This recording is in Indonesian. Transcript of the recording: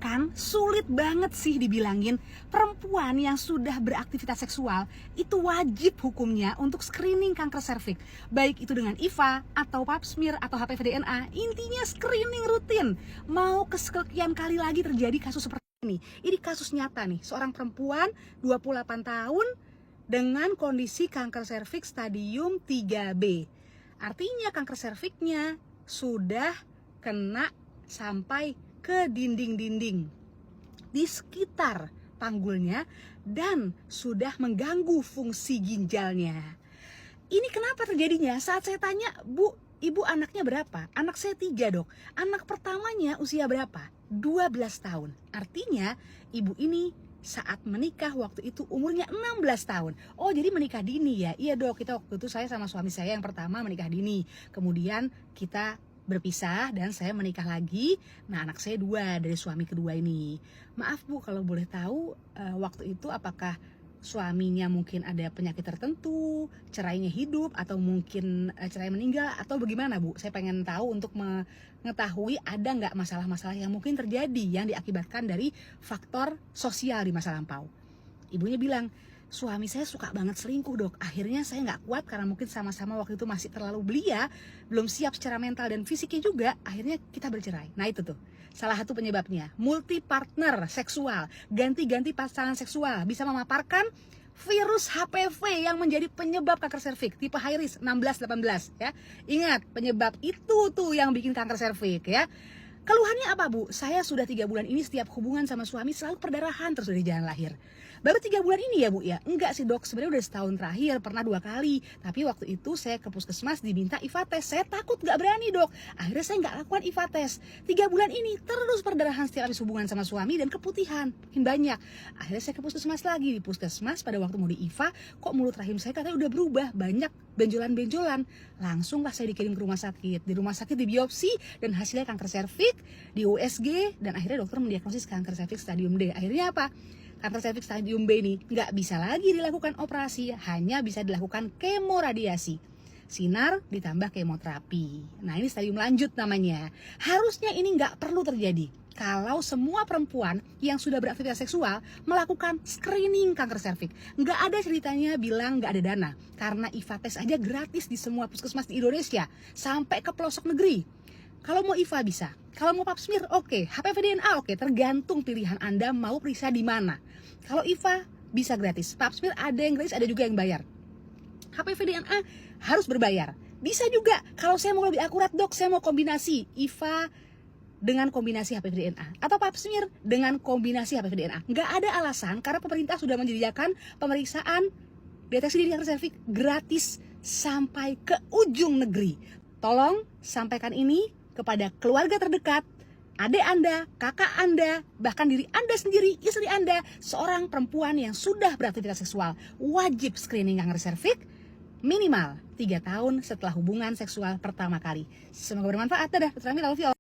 kan sulit banget sih dibilangin perempuan yang sudah beraktivitas seksual itu wajib hukumnya untuk screening kanker serviks, baik itu dengan IVA atau pap smear atau HPV DNA. Intinya screening rutin. Mau kesekian kali lagi terjadi kasus seperti ini. Ini kasus nyata nih, seorang perempuan 28 tahun dengan kondisi kanker serviks stadium 3B. Artinya kanker serviksnya sudah kena sampai ke dinding-dinding di sekitar panggulnya dan sudah mengganggu fungsi ginjalnya. Ini kenapa terjadinya? Saat saya tanya, Bu, ibu anaknya berapa? Anak saya 3, dok. Anak pertamanya usia berapa? 12 tahun. Artinya ibu ini saat menikah waktu itu umurnya 16 tahun. Oh, jadi menikah dini ya? Iya, dok, kita waktu itu saya sama suami saya yang pertama menikah dini. Kemudian kita berpisah dan saya menikah lagi. Nah, anak saya 2 dari suami kedua ini. Maaf, Bu, kalau boleh tahu waktu itu apakah suaminya mungkin ada penyakit tertentu, cerainya hidup, atau mungkin cerai meninggal, atau bagaimana, Bu? Saya pengen tahu untuk mengetahui ada nggak masalah-masalah yang mungkin terjadi yang diakibatkan dari faktor sosial di masa lampau. Ibunya bilang, suami saya suka banget selingkuh, dok. Akhirnya saya nggak kuat karena mungkin sama-sama waktu itu masih terlalu belia, belum siap secara mental dan fisiknya juga. Akhirnya kita bercerai. Nah, itu tuh salah satu penyebabnya, multi partner seksual, ganti-ganti pasangan seksual bisa memaparkan virus HPV yang menjadi penyebab kanker serviks tipe high risk 16-18 ya. Ingat, penyebab itu tuh yang bikin kanker serviks ya. Keluhannya apa, Bu? Saya sudah 3 bulan ini setiap hubungan sama suami selalu perdarahan terus dari jalan lahir. Baru 3 bulan ini ya, Bu ya? Enggak sih, dok, sebenarnya udah setahun terakhir, pernah 2 kali. Tapi waktu itu saya ke puskesmas diminta IVA tes. Saya takut gak berani, dok. Akhirnya saya gak lakukan IVA tes. 3 bulan ini terus perdarahan setiap habis hubungan sama suami dan keputihan makin banyak. Akhirnya saya ke puskesmas lagi. Di puskesmas pada waktu mau di IVA, kok mulut rahim saya katanya udah berubah, banyak benjolan-benjolan. Langsunglah saya dikirim ke rumah sakit. Di rumah sakit di biopsi dan hasilnya kanker serviks, di USG, dan akhirnya dokter mendiagnosis kanker serviks stadium D. Akhirnya apa? Kanker serviks stadium B ini nggak bisa lagi dilakukan operasi, hanya bisa dilakukan kemoradiasi. Sinar ditambah kemoterapi. Nah, ini stadium lanjut namanya. Harusnya ini nggak perlu terjadi kalau semua perempuan yang sudah beraktivitas seksual melakukan screening kanker serviks. Nggak ada ceritanya bilang nggak ada dana, karena IVA tes aja gratis di semua puskesmas di Indonesia, sampai ke pelosok negeri. Kalau mau IVA bisa, kalau mau pap smear oke, HPV DNA oke, tergantung pilihan Anda mau periksa di mana. Kalau IVA bisa gratis, pap smear ada yang gratis, ada juga yang bayar. HPV DNA harus berbayar. Bisa juga, kalau saya mau lebih akurat, dok, saya mau kombinasi IVA dengan kombinasi HPV DNA atau pap smear dengan kombinasi HPV DNA. Nggak ada alasan karena pemerintah sudah menyediakan pemeriksaan deteksi dini kanker serviks gratis sampai ke ujung negeri. Tolong sampaikan ini kepada keluarga terdekat, adik Anda, kakak Anda, bahkan diri Anda sendiri, istri Anda, seorang perempuan yang sudah beraktivitas seksual, wajib screening kanker serviks minimal 3 tahun setelah hubungan seksual pertama kali. Semoga bermanfaat. Dadah, Dr. Ami, love you all.